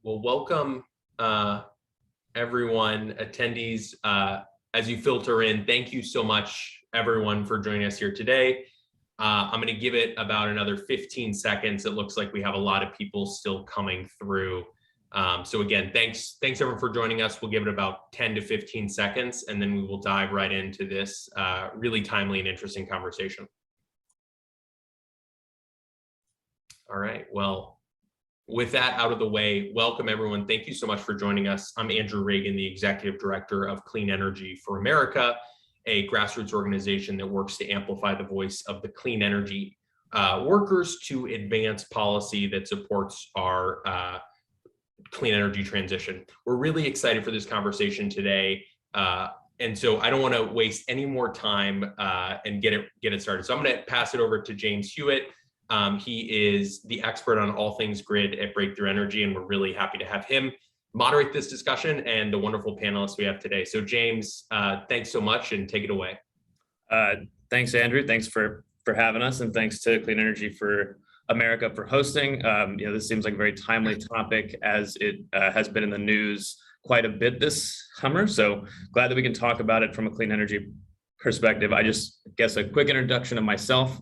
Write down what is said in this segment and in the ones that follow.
Well, welcome everyone, attendees. As you filter in, thank you so much, everyone, for joining us here today. I'm going to give it about another 15 seconds. It looks like we have a lot of people still coming through. So again, thanks everyone for joining us. We'll give it about 10 to 15 seconds, and then we will dive right into this really timely and interesting conversation. All right, well, with that out of the way, welcome everyone. Thank you so much for joining us. I'm Andrew Reagan, the Executive Director of Clean Energy for America, a grassroots organization that works to amplify the voice of the clean energy workers to advance policy that supports our clean energy transition. We're really excited for this conversation today. And so I don't want to waste any more time and get it started. So I'm going to pass it over to James Hewett. He is the expert on all things grid at Breakthrough Energy, and we're really happy to have him moderate this discussion and the wonderful panelists we have today. So James, thanks so much, and take it away. Thanks, Andrew. Thanks for having us, and thanks to Clean Energy for America for hosting. This seems like a very timely topic, as it has been in the news quite a bit this summer. So glad that we can talk about it from a clean energy perspective. I just guess a quick introduction of myself.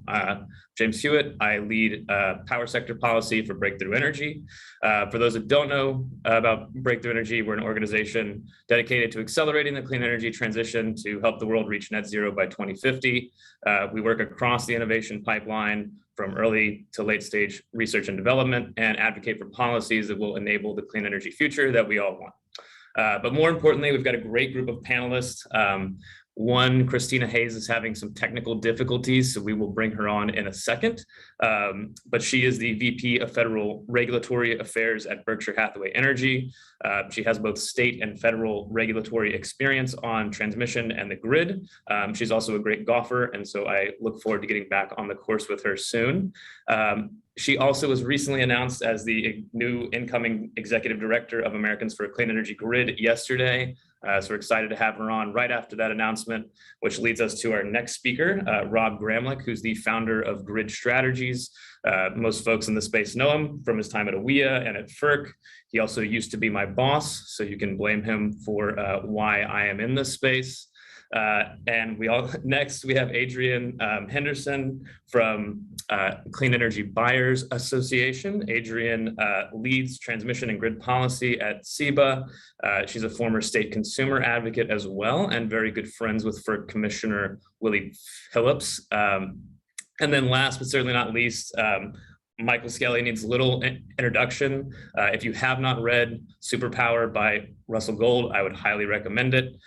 James Hewett. I lead power sector policy for Breakthrough Energy. For those that don't know about Breakthrough Energy, we're an organization dedicated to accelerating the clean energy transition to help the world reach net zero by 2050. We work across the innovation pipeline from early to late stage research and development, and advocate for policies that will enable the clean energy future that we all want. But more importantly, we've got a great group of panelists. One, Christina Hayes, is having some technical difficulties, so we will bring her on in a second. But she is the VP of Federal Regulatory Affairs at Berkshire Hathaway Energy. She has both state and federal regulatory experience on transmission and the grid. She's also a great golfer, and so I look forward to getting back on the course with her soon. She also was recently announced as the new incoming Executive Director of Americans for a Clean Energy Grid yesterday. So we're excited to have her on right after that announcement, which leads us to our next speaker, Rob Gramlich, who's the founder of Grid Strategies. Most folks in the space know him from his time at AWEA and at FERC. He also used to be my boss, so you can blame him for why I am in this space. And next we have Adrienne Henderson from Clean Energy Buyers Association. Adrienne leads transmission and grid policy at CEBA. She's a former state consumer advocate as well, and very good friends with FERC Commissioner Willie Phillips. And then last but certainly not least, Michael Skelly needs a little introduction. If you have not read Superpower by Russell Gold, I would highly recommend it.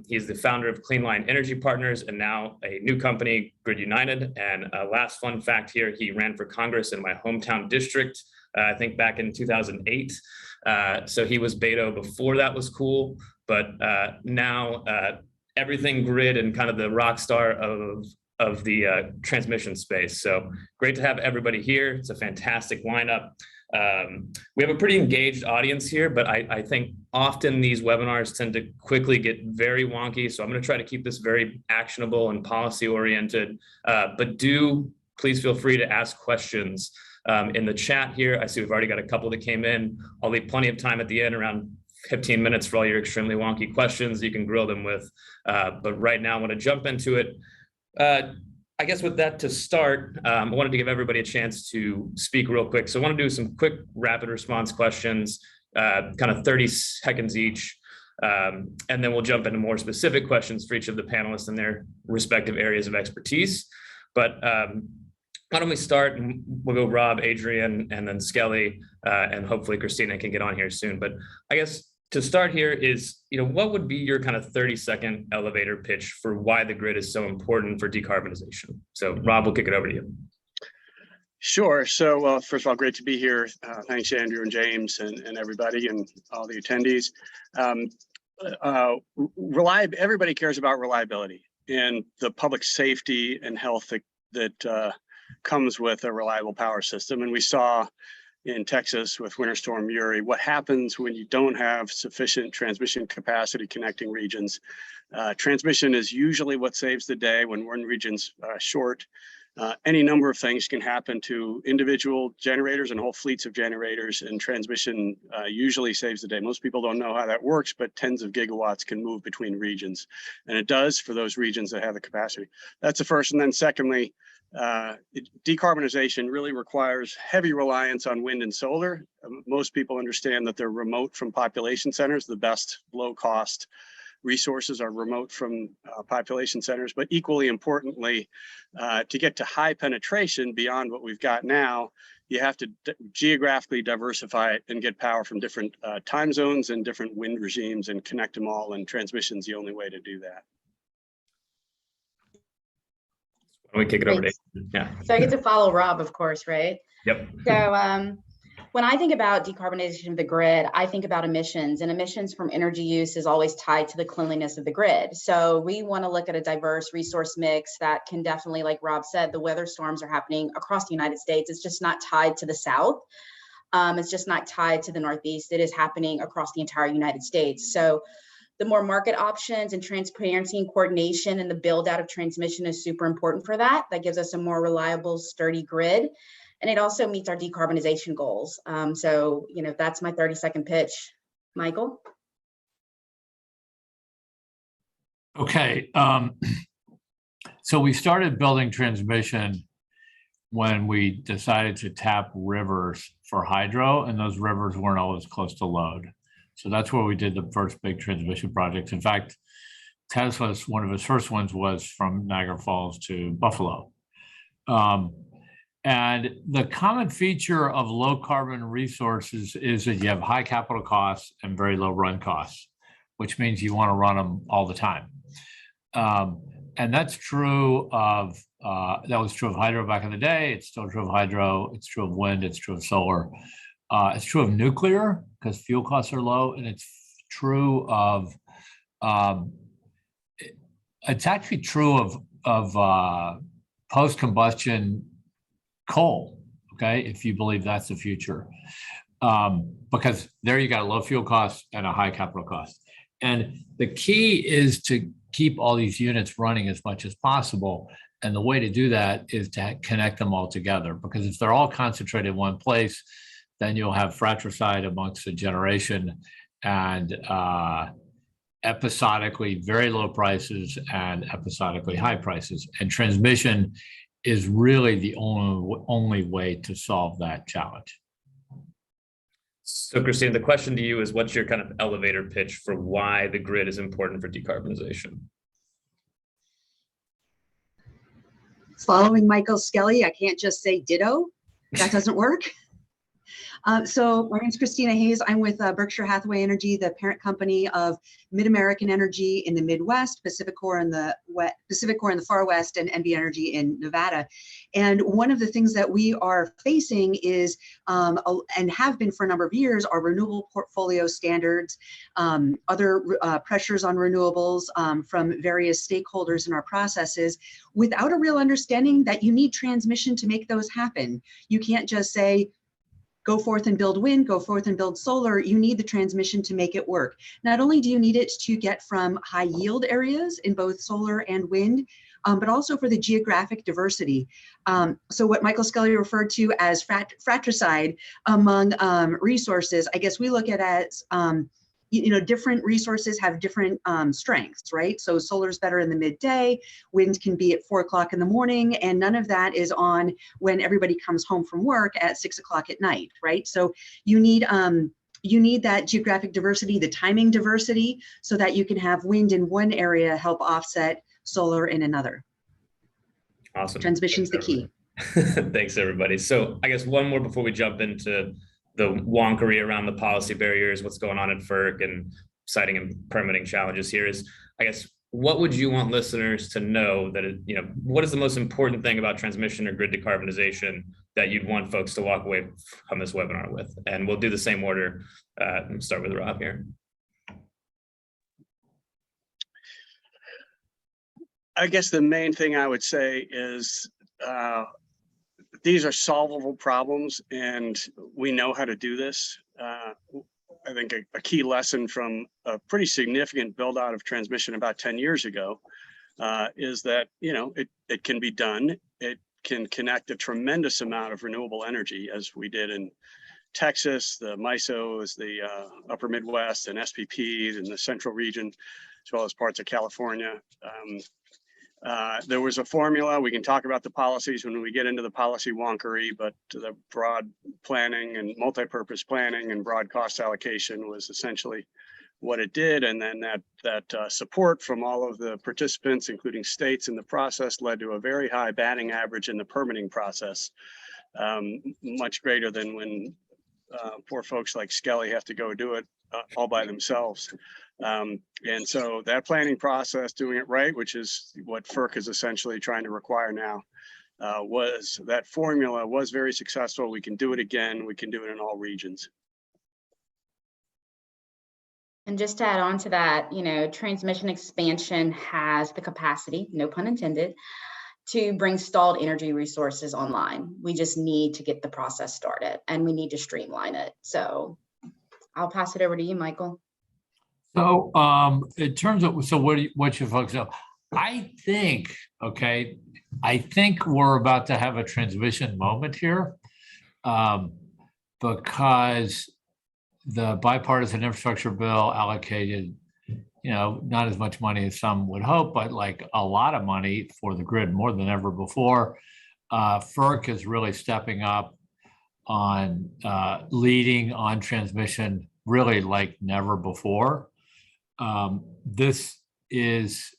He's the founder of Clean Line Energy Partners and now a new company, Grid United. And last fun fact here, he ran for Congress in my hometown district, I think back in 2008. So he was Beto before that was cool, but now everything grid and kind of the rock star of the transmission space. So great to have everybody here. It's a fantastic lineup. We have a pretty engaged audience here, but I think often these webinars tend to quickly get very wonky. So I'm going to try to keep this very actionable and policy oriented, but please feel free to ask questions in the chat here. I see we've already got a couple that came in. I'll leave plenty of time at the end, around 15 minutes, for all your extremely wonky questions you can grill them with. But right now I want to jump into it. I guess with that to start, I wanted to give everybody a chance to speak real quick. So I want to do some quick rapid response questions, kind of 30 seconds each. And then we'll jump into more specific questions for each of the panelists in their respective areas of expertise. But why don't we start, and we'll go Rob, Adrienne, and then Skelly, and hopefully Christina can get on here soon. But I guess to start here is, what would be your kind of 30-second elevator pitch for why the grid is so important for decarbonization? So Rob, we'll kick it over to you. Sure. So first of all, great to be here. Thanks, Andrew and James and everybody and all the attendees. Everybody cares about reliability and the public safety and health that comes with a reliable power system. And we saw in Texas with Winter Storm Uri what happens when you don't have sufficient transmission capacity connecting regions. Transmission is usually what saves the day when one region's short. Any number of things can happen to individual generators and whole fleets of generators, and transmission usually saves the day. Most people don't know how that works, but tens of gigawatts can move between regions, and it does for those regions that have the capacity. That's the first. And then secondly, decarbonization really requires heavy reliance on wind and solar. Most people understand that they're remote from population centers. The best low-cost resources are remote from population centers, but equally importantly, to get to high penetration beyond what we've got now, you have to geographically diversify it and get power from different time zones and different wind regimes and connect them all, and transmission's the only way to do that. We kick it over to yeah. So I get to follow Rob, of course, right? Yep. So when I think about decarbonization of the grid, I think about emissions, and emissions from energy use is always tied to the cleanliness of the grid. So we want to look at a diverse resource mix that can definitely, like Rob said, the weather storms are happening across the United States. It's just not tied to the South. It's just not tied to the Northeast. It is happening across the entire United States. So the more market options and transparency and coordination and the build out of transmission is super important for that. That gives us a more reliable, sturdy grid. And it also meets our decarbonization goals. So, you know, that's my 30-second pitch. Michael? Okay. So we started building transmission when we decided to tap rivers for hydro, and those rivers weren't always close to load. So that's where we did the first big transmission projects. In fact, Tesla's, one of his first ones was from Niagara Falls to Buffalo. And the common feature of low carbon resources is that you have high capital costs and very low run costs, which means you want to run them all the time. And that's true of, that was true of hydro back in the day. It's still true of hydro. It's true of wind. It's true of solar. It's true of nuclear because fuel costs are low. And it's true of, it's actually true of post-combustion coal, okay, if you believe that's the future, because there you got a low fuel cost and a high capital cost. And the key is to keep all these units running as much as possible. And the way to do that is to connect them all together, because if they're all concentrated in one place, then you'll have fratricide amongst the generation and episodically very low prices and episodically high prices. And transmission is really the only way to solve that challenge. So Christina, the question to you is, what's your kind of elevator pitch for why the grid is important for decarbonization? Following Michael Skelly, I can't just say ditto. That doesn't work. So my name is Christina Hayes. I'm with Berkshire Hathaway Energy, the parent company of Mid-American Energy in the Midwest, Pacificor in the far west, and NV Energy in Nevada. And one of the things that we are facing is, and have been for a number of years, are renewable portfolio standards, other pressures on renewables from various stakeholders in our processes, without a real understanding that you need transmission to make those happen. You can't just say, go forth and build wind, go forth and build solar. You need the transmission to make it work. Not only do you need it to get from high yield areas in both solar and wind, but also for the geographic diversity. So what Michael Skelly referred to as fratricide among resources, I guess we look at as, different resources have different strengths, right? So solar is better in the midday, wind can be at 4 o'clock in the morning, and none of that is on when everybody comes home from work at 6 o'clock at night, right? So you need that geographic diversity, the timing diversity, so that you can have wind in one area help offset solar in another. Awesome. Transmission's the key. Thanks, everybody. So I guess one more before we jump into the wonkery around the policy barriers, what's going on at FERC and siting and permitting challenges here is, I guess, what would you want listeners to know that, what is the most important thing about transmission or grid decarbonization that you'd want folks to walk away from this webinar with? And we'll do the same order. Start with Rob here. I guess the main thing I would say is these are solvable problems, and we know how to do this. I think a key lesson from a pretty significant build out of transmission about 10 years ago is that, it can be done. It can connect a tremendous amount of renewable energy, as we did in Texas, the MISOs, the upper Midwest, and SPPs in the central region, as well as parts of California. There was a formula. We can talk about the policies when we get into the policy wonkery, but the broad planning and multi-purpose planning and broad cost allocation was essentially what it did. And then that support from all of the participants, including states in the process, led to a very high batting average in the permitting process, much greater than when poor folks like Skelly have to go do it all by themselves. And so that planning process, doing it right, which is what FERC is essentially trying to require now, that formula was very successful. We can do it again. We can do it in all regions. And just to add on to that, transmission expansion has the capacity, no pun intended, to bring stalled energy resources online. We just need to get the process started and we need to streamline it. So I'll pass it over to you, Michael. So in terms of, so what you folks know, I think we're about to have a transition moment here because the bipartisan infrastructure bill allocated, not as much money as some would hope, but like a lot of money for the grid, more than ever before. FERC is really stepping up on leading on transmission, really like never before. This is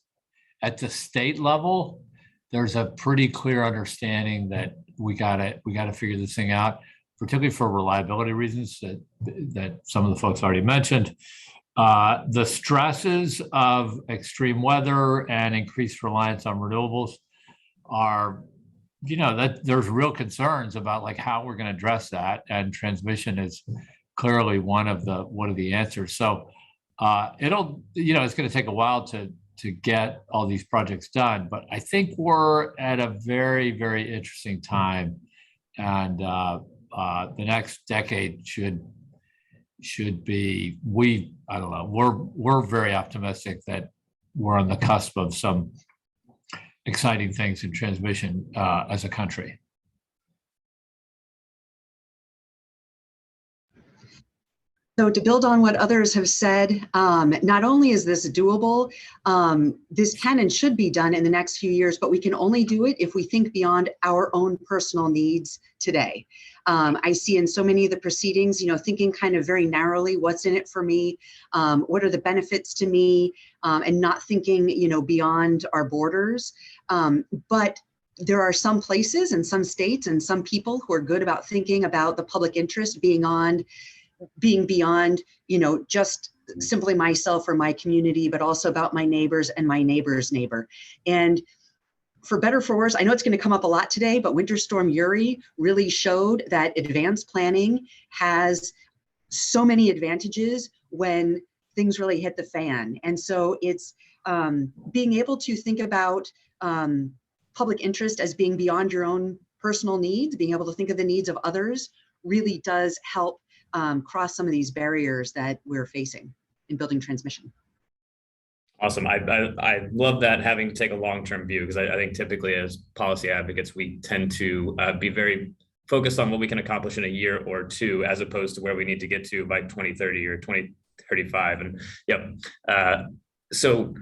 at the state level. There's a pretty clear understanding that we gotta figure this thing out, particularly for reliability reasons that some of the folks already mentioned. The stresses of extreme weather and increased reliance on renewables are, that there's real concerns about like how we're going to address that, and transmission is clearly one of the answers. So it's going to take a while to get all these projects done, but I think we're at a very, very interesting time, and the next decade should be, we're very optimistic that we're on the cusp of some exciting things in transmission as a country. So to build on what others have said, not only is this doable, this can and should be done in the next few years, but we can only do it if we think beyond our own personal needs today. I see in so many of the proceedings, thinking kind of very narrowly, what's in it for me? What are the benefits to me? And not thinking, beyond our borders. But there are some places and some states and some people who are good about thinking about the public interest being beyond, just simply myself or my community, but also about my neighbors and my neighbor's neighbor. And for better or for worse, I know it's going to come up a lot today, but Winter Storm Uri really showed that advanced planning has so many advantages when things really hit the fan. And so it's being able to think about public interest as being beyond your own personal needs, being able to think of the needs of others really does help cross some of these barriers that we're facing in building transmission. Awesome. I love that, having to take a long-term view, because I think typically as policy advocates, we tend to be very focused on what we can accomplish in a year or two, as opposed to where we need to get to by 2030 or 2035. And so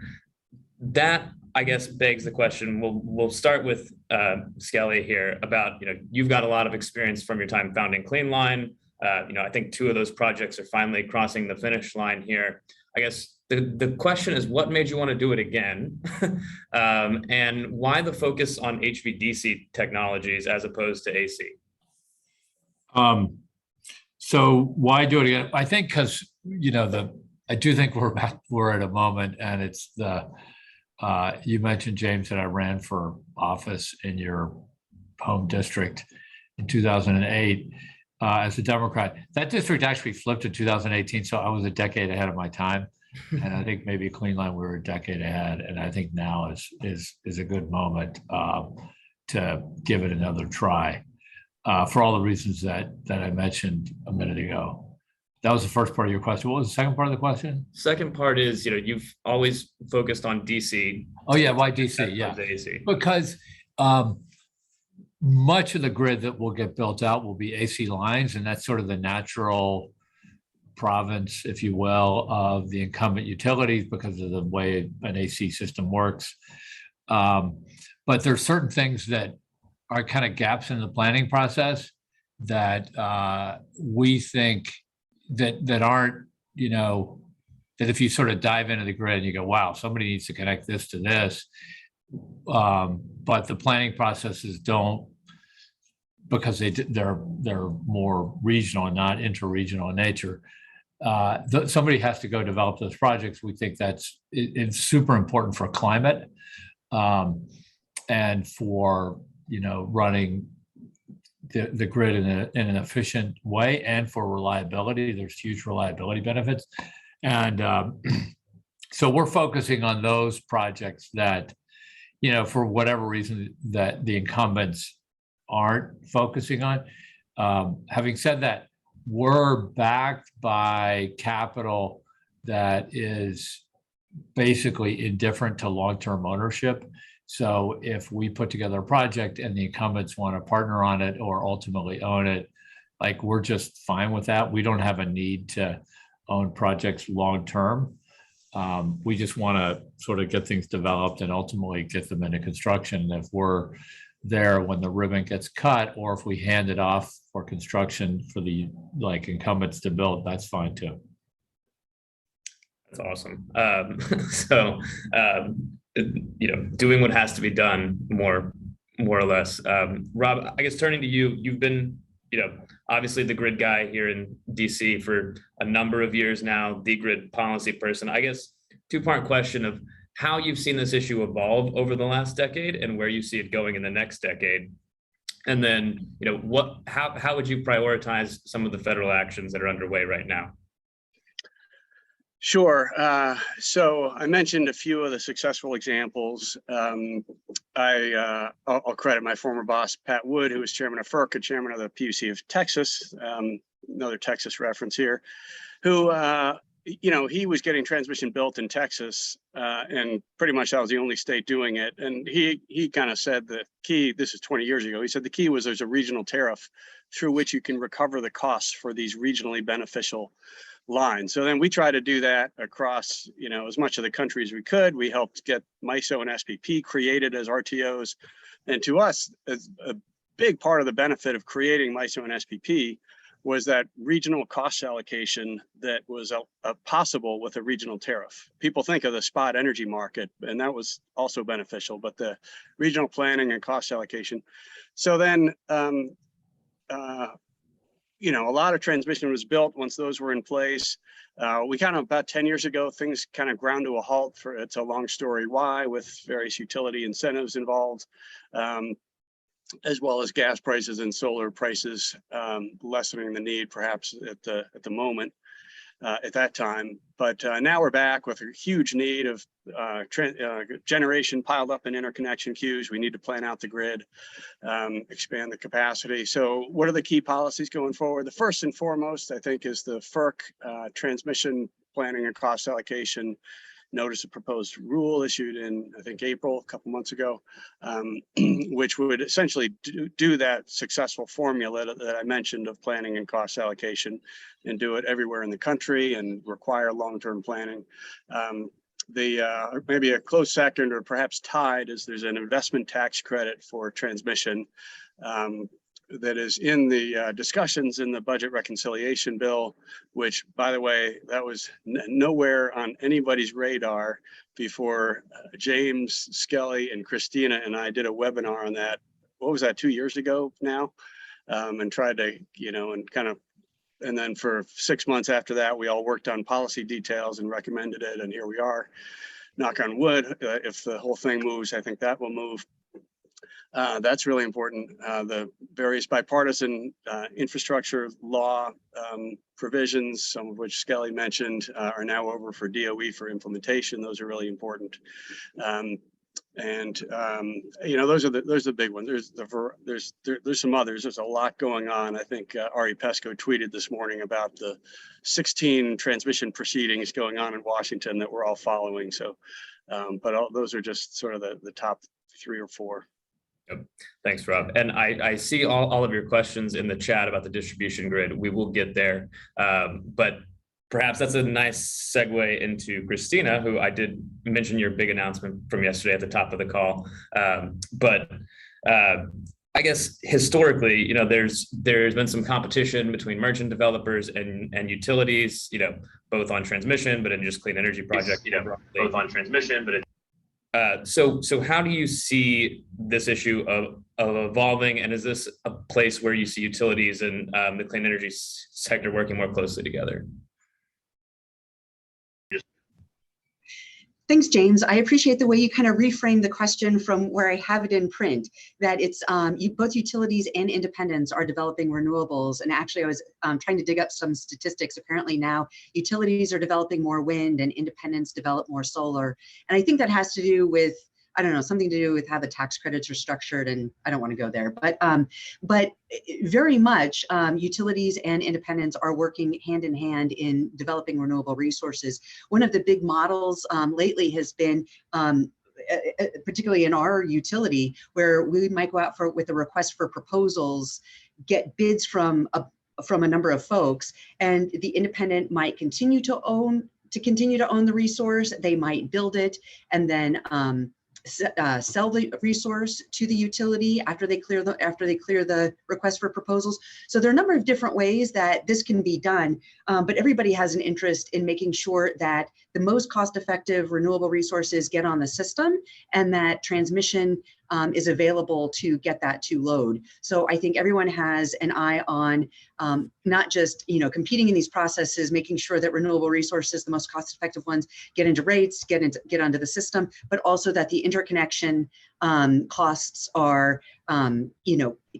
that, I guess, begs the question. We'll start with Skelly here about, you've got a lot of experience from your time founding Clean Line. I think 2 of those projects are finally crossing the finish line here. I guess the question is, what made you want to do it again? And why the focus on HVDC technologies as opposed to AC? So why do it again? I think because, I do think we're at a moment, and it's you mentioned, James, that I ran for office in your home district in 2008. As a Democrat. That district actually flipped in 2018, so I was a decade ahead of my time. And I think maybe Clean Line, we were a decade ahead, and I think now is a good moment to give it another try for all the reasons that I mentioned a minute ago. That was the first part of your question. What was the second part of the question? Second part is, you've always focused on DC. Oh yeah, why DC? Yeah, AC. Because much of the grid that will get built out will be AC lines, and that's sort of the natural province, if you will, of the incumbent utilities because of the way an AC system works. But there's certain things that are kind of gaps in the planning process that we think that aren't, that if you sort of dive into the grid and you go, wow, somebody needs to connect this to this. But the planning processes don't, because they're more regional and not interregional in nature. Somebody has to go develop those projects. We think it's super important for climate and for running the grid in an efficient way, and for reliability. There's huge reliability benefits, and so we're focusing on those projects that for whatever reason that the incumbents aren't focusing on. Having said that, we're backed by capital that is basically indifferent to long-term ownership. So if we put together a project and the incumbents want to partner on it or ultimately own it, like, we're just fine with that. We don't have a need to own projects long-term. We just want to sort of get things developed and ultimately get them into construction. If we're there when the ribbon gets cut, or if we hand it off for construction for the incumbents to build, that's fine too. That's awesome. Doing what has to be done, more or less. Rob, I guess turning to you, you've been, obviously the grid guy here in DC for a number of years now, the grid policy person. I guess two-part question of how you've seen this issue evolve over the last decade and where you see it going in the next decade. And then, how would you prioritize some of the federal actions that are underway right now? Sure. So I mentioned a few of the successful examples. I'll credit my former boss, Pat Wood, who was chairman of FERC and chairman of the PUC of Texas, another Texas reference here, who, he was getting transmission built in Texas, and pretty much that was the only state doing it. And he kind of said the key, this is 20 years ago, he said the key was there's a regional tariff through which you can recover the costs for these regionally beneficial line. So then we try to do that across, as much of the country as we could. We helped get MISO and SPP created as RTOs. And to us, a big part of the benefit of creating MISO and SPP was that regional cost allocation that was possible with a regional tariff. People think of the spot energy market, and that was also beneficial, but the regional planning and cost allocation. So then, a lot of transmission was built once those were in place. We kind of, about 10 years ago, things kind of ground to a halt. It's a long story why, with various utility incentives involved, as well as gas prices and solar prices lessening the need perhaps at the moment at that time. But now we're back with a huge need of generation piled up in interconnection queues. We need to plan out the grid, expand the capacity. So what are the key policies going forward? The first and foremost, I think, is the FERC transmission planning and cost allocation notice of proposed rule issued in, I think, April, a couple months ago, which would essentially do that successful formula that I mentioned of planning and cost allocation, and do it everywhere in the country and require long-term planning. Maybe a close second or perhaps tied is there's an investment tax credit for transmission that is in the discussions in the budget reconciliation bill, which, by the way, that was nowhere on anybody's radar before James, Skelly, and Christina and I did a webinar on that. What was that, 2 years ago now? And tried to, and then for 6 months after that, we all worked on policy details and recommended it. And here we are, knock on wood. If the whole thing moves, I think that will move. That's really important. The various bipartisan infrastructure law provisions, some of which Skelly mentioned, are now over for DOE for implementation. Those are really important. Those are the big ones. There's some others. There's a lot going on. I think Ari Pesco tweeted this morning about the 16 transmission proceedings going on in Washington that we're all following. So, but those are just sort of the top 3 or 4. Thanks, Rob. And I see all of your questions in the chat about the distribution grid. We will get there. But perhaps that's a nice segue into Christina, who I did mention your big announcement from yesterday at the top of the call. I guess historically, there's been some competition between merchant developers and utilities, both on transmission, but in just clean energy projects, both on transmission, but so how do you see this issue of evolving, and is this a place where you see utilities and the clean energy sector working more closely together? Thanks, James. I appreciate the way you kind of reframe the question from where I have it in print, that it's both utilities and independents are developing renewables. And actually, I was trying to dig up some statistics. Apparently now utilities are developing more wind and independents develop more solar. And I think that has to do with, I don't know, something to do with how the tax credits are structured, and I don't want to go there, but very much utilities and independents are working hand in hand in developing renewable resources. One of the big models lately has been, particularly in our utility, where we might go out with a request for proposals, get bids from a number of folks, and the independent might continue to own the resource. They might build it and then sell the resource to the utility after they clear the request for proposals. So there are a number of different ways that this can be done, but everybody has an interest in making sure that the most cost-effective renewable resources get on the system, and that transmission is available to get that to load. So I think everyone has an eye on not just competing in these processes, making sure that renewable resources, the most cost-effective ones, get into rates, get onto the system, but also that the interconnection costs are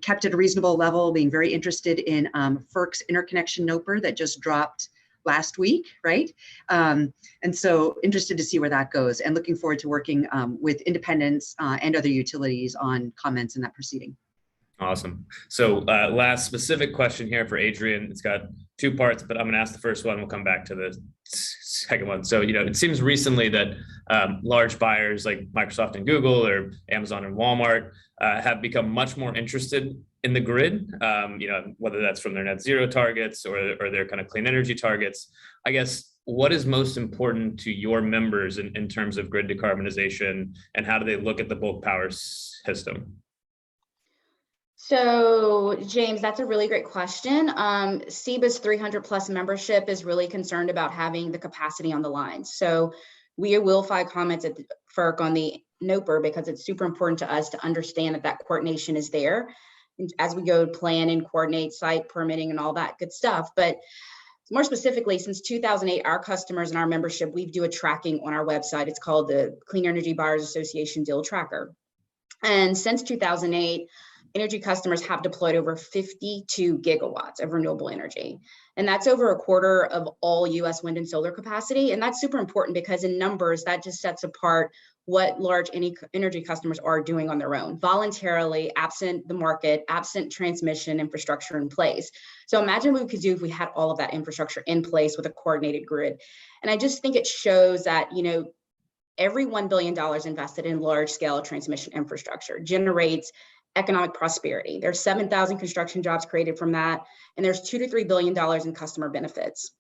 kept at a reasonable level. Being very interested in FERC's interconnection NOPR that just dropped last week, right? And so interested to see where that goes, and looking forward to working with independents and other utilities on comments in that proceeding. Awesome. So last specific question here for Adrienne. It's got two parts, but I'm going to ask the first one. We'll come back to the second one. So, it seems recently that large buyers like Microsoft and Google, or Amazon and Walmart, have become much more interested in the grid, whether that's from their net zero targets or their kind of clean energy targets. I guess, what is most important to your members in terms of grid decarbonization, and how do they look at the bulk power system? So, James, that's a really great question. SEBA's 300 plus membership is really concerned about having the capacity on the line. So we will file comments at FERC on the NOPR, because it's super important to us to understand that coordination is there as we go plan and coordinate site permitting and all that good stuff. But more specifically, since 2008, our customers and our membership, we do a tracking on our website. It's called the Clean Energy Buyers Association Deal Tracker. And since 2008, energy customers have deployed over 52 gigawatts of renewable energy. And that's over a quarter of all US wind and solar capacity. And that's super important, because in numbers, that just sets apart what large energy customers are doing on their own, voluntarily, absent the market, absent transmission infrastructure in place. So imagine what we could do if we had all of that infrastructure in place with a coordinated grid. And I just think it shows that, every $1 billion invested in large scale transmission infrastructure generates economic prosperity. There's 7,000 construction jobs created from that, and there's $2 to $3 billion in customer benefits.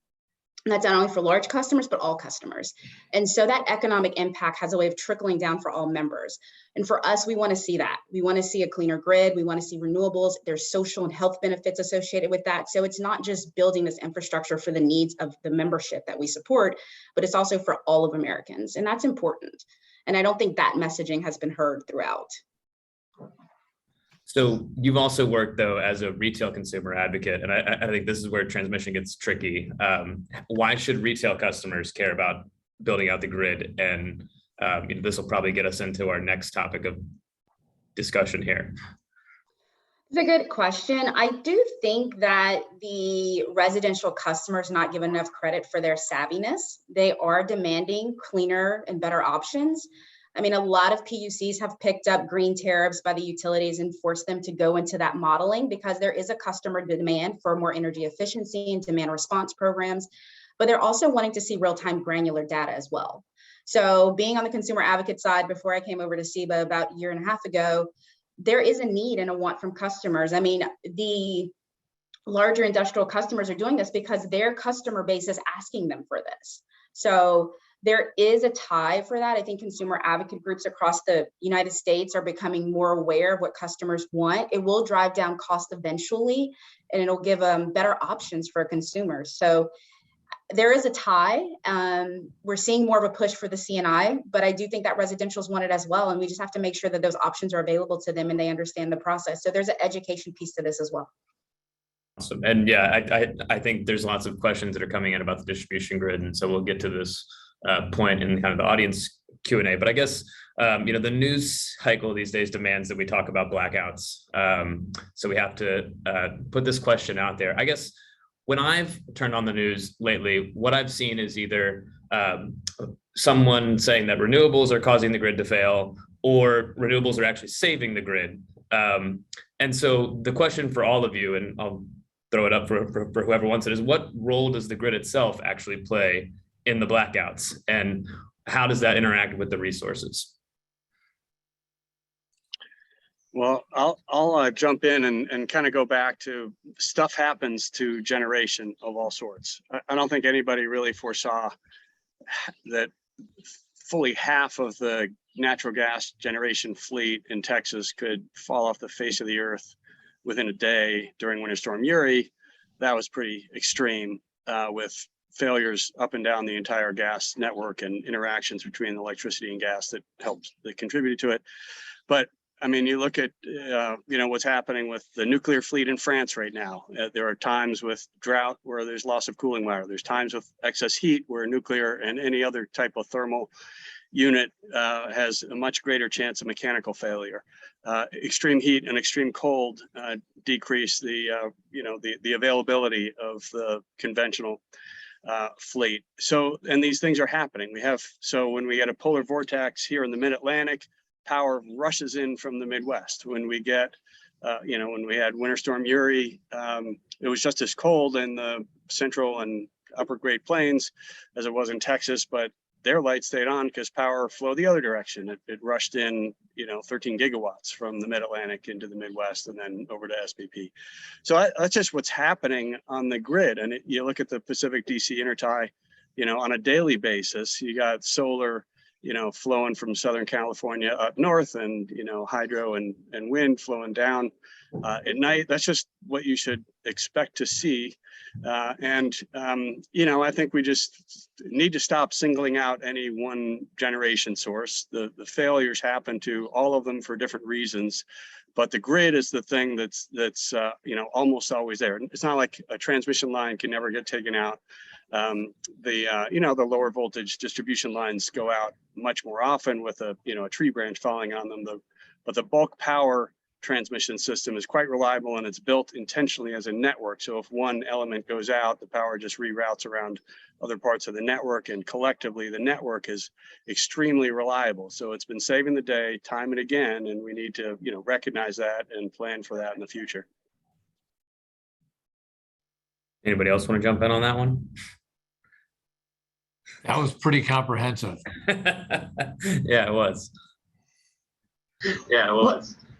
And that's not only for large customers, but all customers. And so that economic impact has a way of trickling down for all members. And for us, we want to see that. We want to see a cleaner grid. We want to see renewables. There's social and health benefits associated with that. So it's not just building this infrastructure for the needs of the membership that we support, but it's also for all of Americans. And that's important. And I don't think that messaging has been heard throughout. So you've also worked, though, as a retail consumer advocate, and I think this is where transmission gets tricky. Why should retail customers care about building out the grid? And this will probably get us into our next topic of discussion here. It's a good question. I do think that the residential customers not given enough credit for their savviness. They are demanding cleaner and better options. I mean, a lot of PUCs have picked up green tariffs by the utilities and forced them to go into that modeling, because there is a customer demand for more energy efficiency and demand response programs, but they're also wanting to see real-time granular data as well. So being on the consumer advocate side, before I came over to SEBA about a year and a half ago, there is a need and a want from customers. I mean, the larger industrial customers are doing this because their customer base is asking them for this. So there is a tie for that. I think consumer advocate groups across the United States are becoming more aware of what customers want. It will drive down cost eventually, and it'll give them better options for consumers. So there is a tie. We're seeing more of a push for the C&I, but I do think that residential is wanted as well. And we just have to make sure that those options are available to them and they understand the process. So there's an education piece to this as well. Awesome. And yeah, I think there's lots of questions that are coming in about the distribution grid. And so we'll get to this point in kind of the audience Q&A. But I guess, the news cycle these days demands that we talk about blackouts. So we have to put this question out there. I guess when I've turned on the news lately, what I've seen is either someone saying that renewables are causing the grid to fail, or renewables are actually saving the grid. And so the question for all of you, and I'll throw it up for whoever wants it, is what role does the grid itself actually play in the blackouts, and how does that interact with the resources? Well, I'll jump in and kind of go back to stuff happens to generation of all sorts. I don't think anybody really foresaw that fully half of the natural gas generation fleet in Texas could fall off the face of the earth within a day during Winter Storm Uri. That was pretty extreme, with failures up and down the entire gas network and interactions between electricity and gas that contributed to it. But I mean, you look at, what's happening with the nuclear fleet in France right now. There are times with drought where there's loss of cooling water. There's times with excess heat where nuclear and any other type of thermal unit has a much greater chance of mechanical failure. Extreme heat and extreme cold decrease the availability of the conventional fleet. So, and these things are happening. So when we get a polar vortex here in the mid-Atlantic, power rushes in from the Midwest. When we get, when we had Winter Storm Uri, it was just as cold in the central and upper Great Plains as it was in Texas, but their lights stayed on because power flowed the other direction. It rushed in, 13 gigawatts from the mid-Atlantic into the Midwest and then over to SPP. So that's just what's happening on the grid. And you look at the Pacific DC intertie, on a daily basis, you got solar, flowing from Southern California up north, and, hydro and wind flowing down at night. That's just what you should expect to see. I think we just need to stop singling out any one generation source. The failures happen to all of them for different reasons, but the grid is the thing that's almost always there. It's not like a transmission line can never get taken out. The lower voltage distribution lines go out much more often with a tree branch falling on them. But the bulk power transmission system is quite reliable, and it's built intentionally as a network. So if one element goes out, the power just reroutes around other parts of the network, and collectively the network is extremely reliable. So it's been saving the day time and again, and we need to recognize that and plan for that in the future. Anybody else want to jump in on that one? That was pretty comprehensive. Yeah, it was.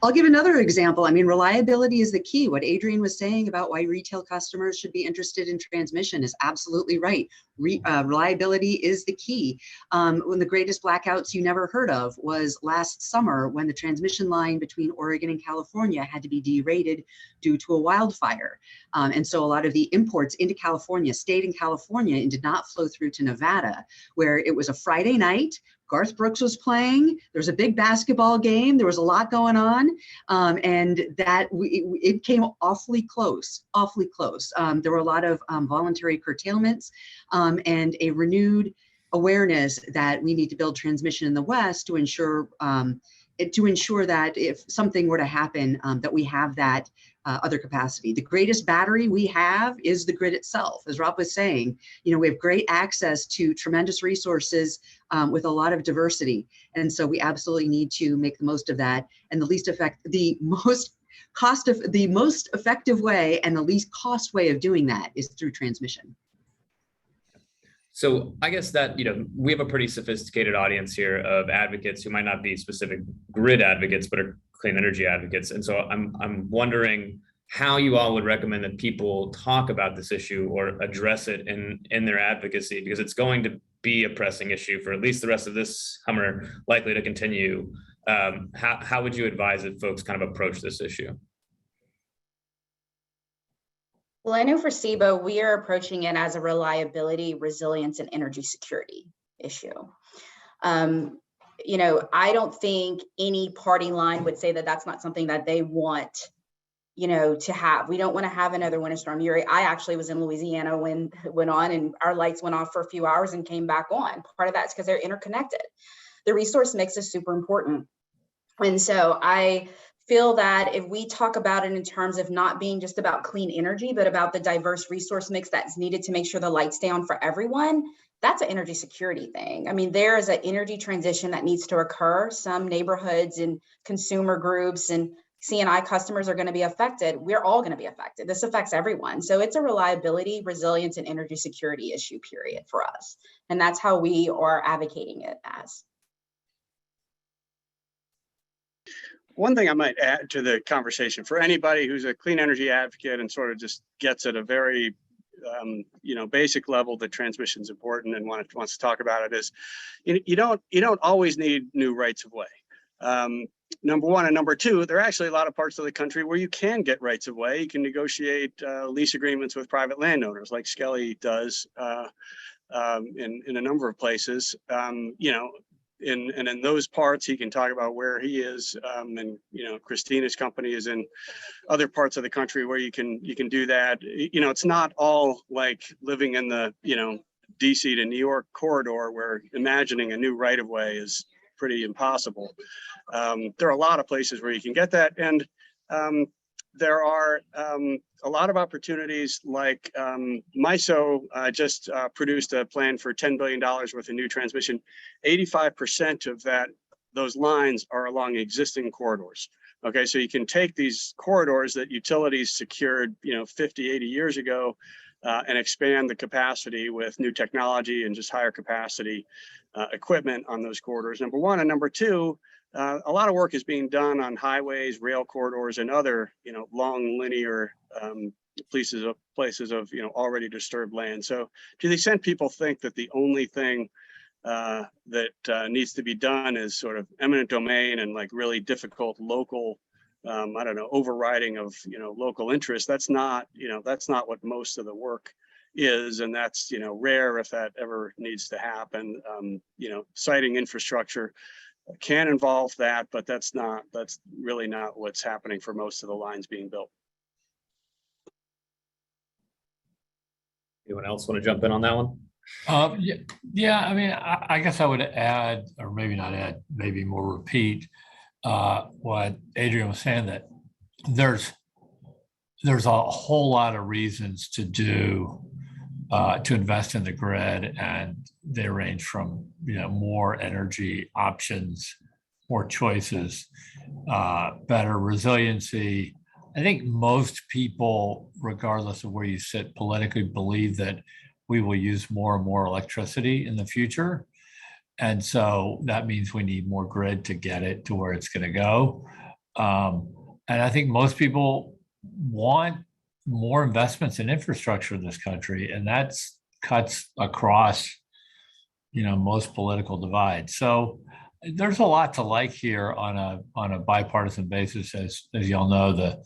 I'll give another example. I mean, reliability is the key. What Adrienne was saying about why retail customers should be interested in transmission is absolutely right. Reliability is the key. One of the greatest blackouts you never heard of was last summer when the transmission line between Oregon and California had to be derated due to a wildfire. And so a lot of the imports into California stayed in California and did not flow through to Nevada, where it was a Friday night. Garth Brooks was playing. There was a big basketball game. There was a lot going on, and it came awfully close. There were a lot of voluntary curtailments and a renewed awareness that we need to build transmission in the West to ensure that if something were to happen, that we have that other capacity. The greatest battery we have is the grid itself. As Rob was saying, we have great access to tremendous resources with a lot of diversity. And so we absolutely need to make the most of that. And the most effective way and the least cost way of doing that is through transmission. So I guess that, we have a pretty sophisticated audience here of advocates who might not be specific grid advocates, but are clean energy advocates. And so I'm wondering how you all would recommend that people talk about this issue or address it in their advocacy, because it's going to be a pressing issue for at least the rest of this summer, likely to continue. How would you advise that folks kind of approach this issue? Well, I know for SIBO, we are approaching it as a reliability, resilience, and energy security issue. You know, I don't think any party line would say that that's not something that they want, you know, to have. We don't want to have another Winter Storm Uri. I actually was in Louisiana when it went on, and our lights went off for a few hours and came back on. Part of that's because they're interconnected. The resource mix is super important. And so I feel that if we talk about it in terms of not being just about clean energy, but about the diverse resource mix that's needed to make sure the lights stay on for everyone, that's an energy security thing. I mean, there is an energy transition that needs to occur. Some neighborhoods and consumer groups and C&I customers are going to be affected. We're all going to be affected. This affects everyone. So it's a reliability, resilience, and energy security issue, period, for us. And that's how we are advocating it as. One thing I might add to the conversation for anybody who's a clean energy advocate and sort of just gets at a very you know, basic level that transmission is important and wants to talk about it is, you don't always need new rights of way. Number one, and number two, there are actually a lot of parts of the country where you can get rights of way. You can negotiate lease agreements with private landowners, like Skelly does in a number of places. You know, and in those parts, he can talk about where he is. And you know, Christina's company is in other parts of the country where you can do that. You know, it's not all like living in the, you know, DC to New York corridor where imagining a new right of way is pretty impossible. There are a lot of places where you can get that, and there are a lot of opportunities. Like MISO just produced a plan for $10 billion worth of new transmission. 85% of those lines are along existing corridors. Okay, so you can take these corridors that utilities secured, you know, 50, 80 years ago, and expand the capacity with new technology and just higher capacity equipment on those corridors, number one. And number two, a lot of work is being done on highways, rail corridors, and other, you know, long linear places of, you know, already disturbed land. So to the extent people think that the only thing that needs to be done is sort of eminent domain and like really difficult local, I don't know, overriding of, you know, local interest, that's not what most of the work is, and that's, you know, rare if that ever needs to happen. You know, siting infrastructure can involve that, but that's really not what's happening for most of the lines being built. Anyone else want to jump in on that one? Yeah, I mean, I guess I would add, or maybe not add, maybe more repeat what Adrienne was saying, that there's a whole lot of reasons to invest in the grid, and they range from, you know, more energy options, more choices, better resiliency. I think most people, regardless of where you sit politically, believe that we will use more and more electricity in the future. And so that means we need more grid to get it to where it's going to go. And I think most people want more investments in infrastructure in this country, and that's cuts across, you know, most political divides. So there's a lot to like here on a bipartisan basis. As y'all know,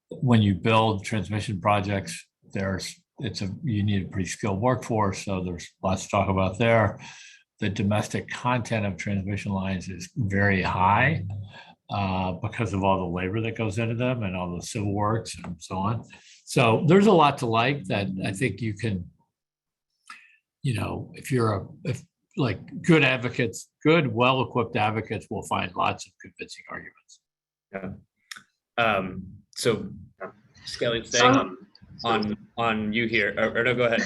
when you build transmission projects, you need a pretty skilled workforce. So there's lots to talk about there. The domestic content of transmission lines is very high because of all the labor that goes into them and all the civil works and so on. So there's a lot to like that. I think you can, you know, if like good advocates, good, well-equipped advocates will find lots of convincing arguments. Yeah. So Skelly, staying on you here, or no, go ahead.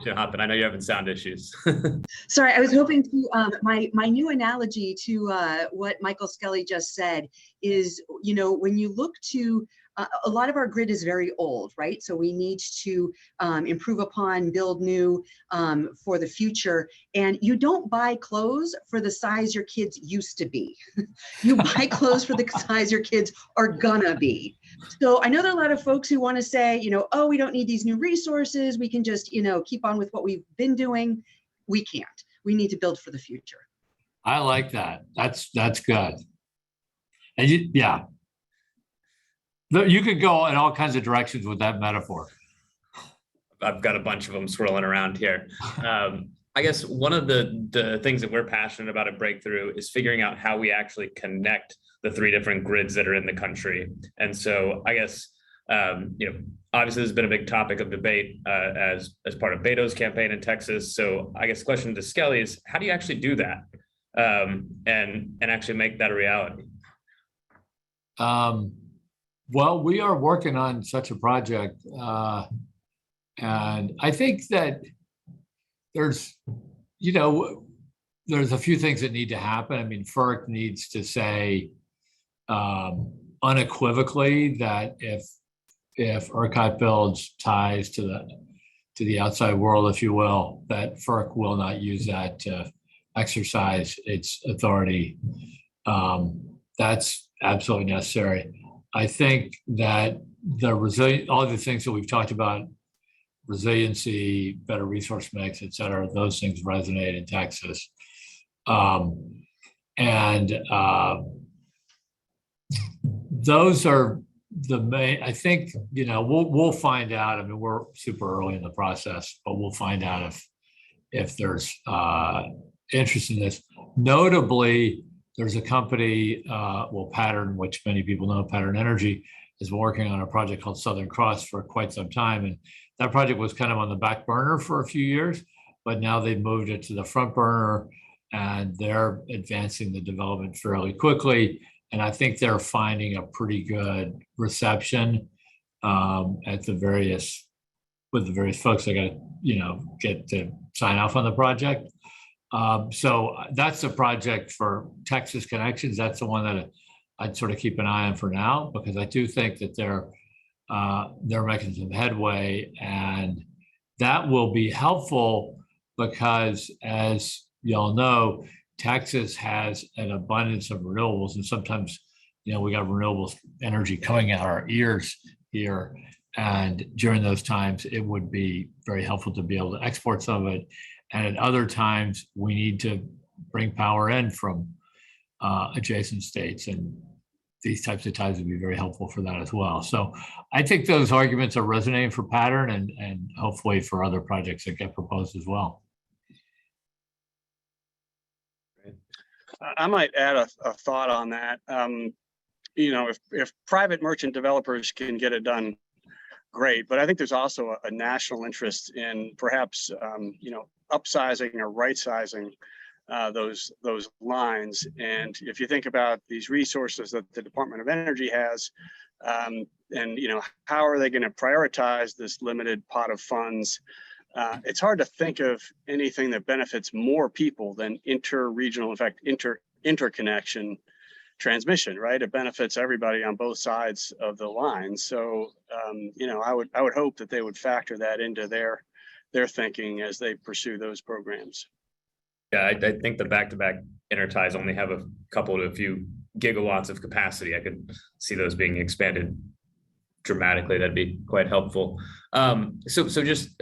I know you're having sound issues. Sorry, I was hoping to, my new analogy to what Michael Skelly just said is, you know, when you look to a lot of our grid is very old, right? So we need to improve upon, build new for the future. And you don't buy clothes for the size your kids used to be. You buy clothes for the size your kids are gonna be. So I know there are a lot of folks who want to say, you know, oh, we don't need these new resources. We can just, you know, keep on with what we've been doing. We can't. We need to build for the future. I like that. That's good. And yeah, you could go in all kinds of directions with that metaphor. I've got a bunch of them swirling around here. I guess one of the things that we're passionate about at Breakthrough is figuring out how we actually connect the 3 different grids that are in the country. And so I guess, you know, obviously there's been a big topic of debate as part of Beto's campaign in Texas. So I guess the question to Skelly is, how do you actually do that and actually make that a reality? Well, we are working on such a project. And I think that there's, you know, there's a few things that need to happen. I mean, FERC needs to say unequivocally that if ERCOT builds ties to the outside world, if you will, that FERC will not use that to exercise its authority. That's absolutely necessary. I think that all the things that we've talked about, resiliency, better resource mix, et cetera, those things resonate in Texas. Those are the main, I think, you know, we'll find out. I mean, we're super early in the process, but we'll find out if there's interest in this. Notably, there's a company, Pattern, which many people know, Pattern Energy, has been working on a project called Southern Cross for quite some time. And that project was kind of on the back burner for a few years, but now they've moved it to the front burner and they're advancing the development fairly quickly. And I think they're finding a pretty good reception with the various folks that got to, you know, get to sign off on the project. So that's the project for Texas Connections. That's the one that I'd sort of keep an eye on for now, because I do think that they're making some headway, and that will be helpful because, as y'all know, Texas has an abundance of renewables, and sometimes, you know, we got renewables energy coming out our ears here. And during those times, it would be very helpful to be able to export some of it. And at other times, we need to bring power in from adjacent states, and these types of ties would be very helpful for that as well. So I think those arguments are resonating for Pattern and hopefully for other projects that get proposed as well. I might add a thought on that. You know, if private merchant developers can get it done, great. But I think there's also a national interest in perhaps, you know, upsizing or right-sizing those lines. And if you think about these resources that the Department of Energy has, and, you know, how are they going to prioritize this limited pot of funds? It's hard to think of anything that benefits more people than inter-regional, in fact, interconnection transmission, right? It benefits everybody on both sides of the line. So, you know, I would hope that they would factor that into their thinking as they pursue those programs. Yeah, I think the back-to-back interties only have a couple to a few gigawatts of capacity. I could see those being expanded dramatically. That'd be quite helpful. So just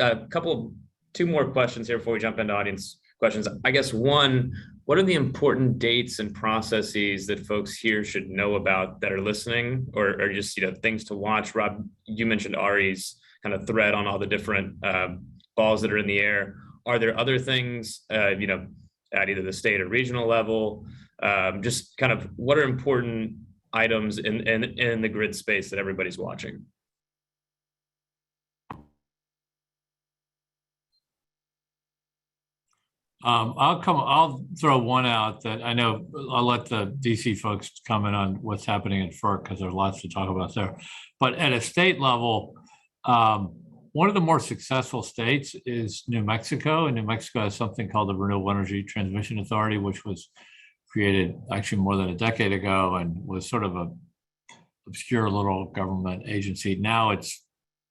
two more questions here before we jump into audience questions. I guess one, what are the important dates and processes that folks here should know about that are listening, or just, you know, things to watch? Rob, you mentioned Ari's kind of thread on all the different balls that are in the air. Are there other things, you know, at either the state or regional level? Just kind of what are important items in the grid space that everybody's watching? I'll throw one out that I know. I'll let the DC folks comment on what's happening at FERC because there's lots to talk about there. But at a state level, one of the more successful states is New Mexico, and New Mexico has something called the Renewable Energy Transmission Authority, which was created actually more than a decade ago and was sort of a obscure little government agency. Now it's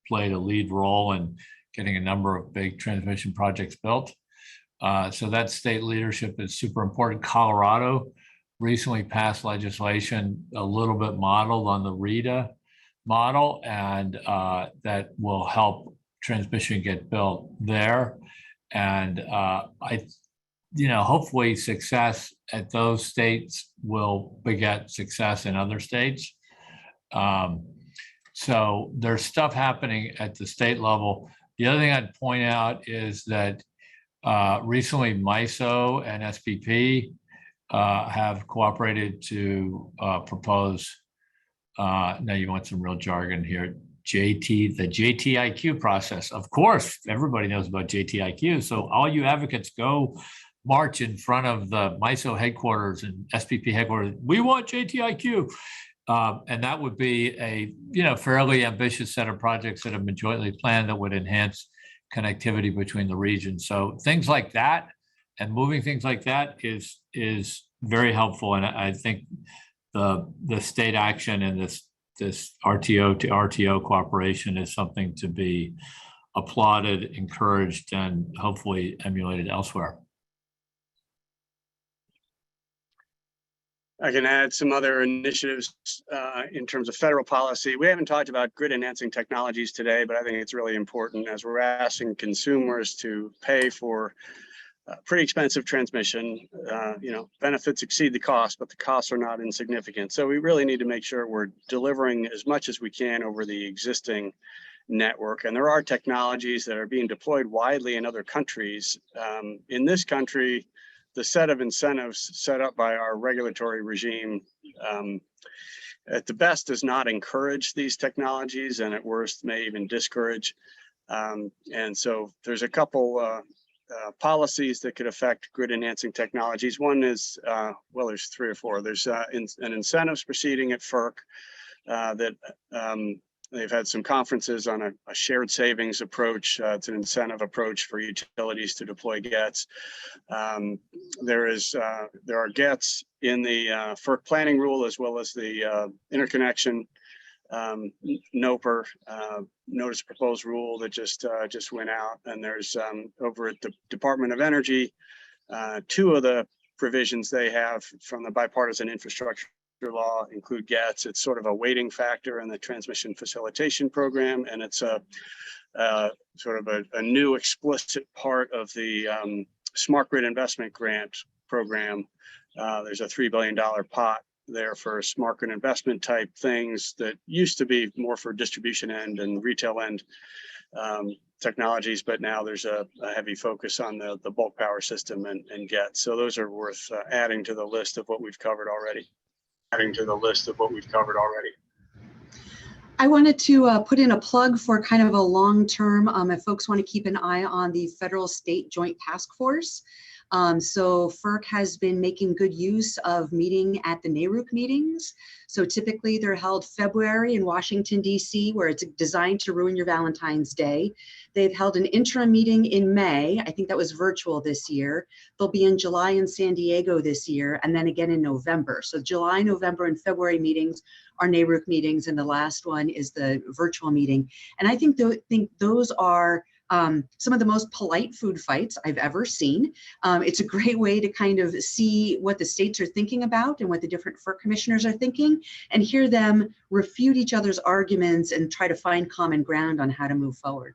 played a lead role in getting a number of big transmission projects built. So that state leadership is super important. Colorado recently passed legislation a little bit modeled on the RETA model, and that will help transmission get built there. And hopefully success at those states will beget success in other states. So there's stuff happening at the state level. The other thing I'd point out is that recently MISO and SPP have cooperated to propose, now you want some real jargon here, the JTIQ process. Of course, everybody knows about JTIQ. So all you advocates go march in front of the MISO headquarters and SPP headquarters. We want JTIQ. And that would be a fairly ambitious set of projects that have been jointly planned that would enhance connectivity between the regions. So things like that and moving things like that is very helpful. And I think the state action and this RTO to RTO cooperation is something to be applauded, encouraged, and hopefully emulated elsewhere. I can add some other initiatives in terms of federal policy. We haven't talked about grid enhancing technologies today, but I think it's really important as we're asking consumers to pay for pretty expensive transmission. Benefits exceed the cost, but the costs are not insignificant. So we really need to make sure we're delivering as much as we can over the existing network. And there are technologies that are being deployed widely in other countries. In this country, the set of incentives set up by our regulatory regime at the best does not encourage these technologies, and at worst may even discourage. And so there's a couple policies that could affect grid enhancing technologies. One is, there's 3 or 4. There's an incentives proceeding at FERC that they've had some conferences on a shared savings approach. It's an incentive approach for utilities to deploy GETs. There are GETs in the FERC planning rule, as well as the interconnection NOPR, notice proposed rule that just went out. And there's over at the Department of Energy, 2 of the provisions they have from the bipartisan infrastructure law include GETs. It's sort of a weighting factor in the transmission facilitation program, and it's a sort of a new explicit part of the smart grid investment grant program. There's a $3 billion pot there for smart grid investment type things that used to be more for distribution end and retail end technologies, but now there's a heavy focus on the bulk power system and GETs. So those are worth adding to the list of what we've covered already. I wanted to put in a plug for kind of a long-term, if folks want to keep an eye on the Federal State Joint Task Force. So FERC has been making good use of meeting at the NARUC meetings. So typically they're held February in Washington, D.C., where it's designed to ruin your Valentine's Day. They've held an interim meeting in May. I think that was virtual this year. They'll be in July in San Diego this year, and then again in November. So July, November, and February meetings are NARUC meetings, and the last one is the virtual meeting. And I think those are some of the most polite food fights I've ever seen. It's a great way to kind of see what the states are thinking about and what the different FERC commissioners are thinking, and hear them refute each other's arguments and try to find common ground on how to move forward.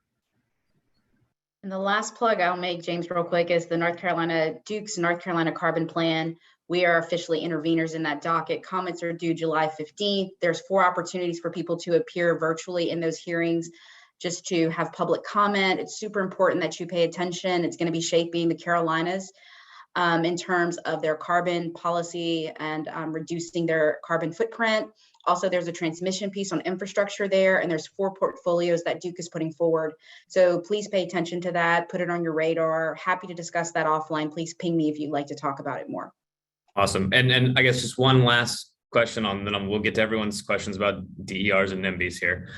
And the last plug I'll make, James, real quick, is the Duke's North Carolina Carbon Plan. We are officially interveners in that docket. Comments are due July 15th. There's 4 opportunities for people to appear virtually in those hearings, just to have public comment. It's super important that you pay attention. It's going to be shaping the Carolinas in terms of their carbon policy and reducing their carbon footprint. Also, there's a transmission piece on infrastructure there, and there's 4 portfolios that Duke is putting forward. So please pay attention to that, put it on your radar. Happy to discuss that offline. Please ping me if you'd like to talk about it more. Awesome. And I guess just one last question then we'll get to everyone's questions about DERs and NIMBYs here.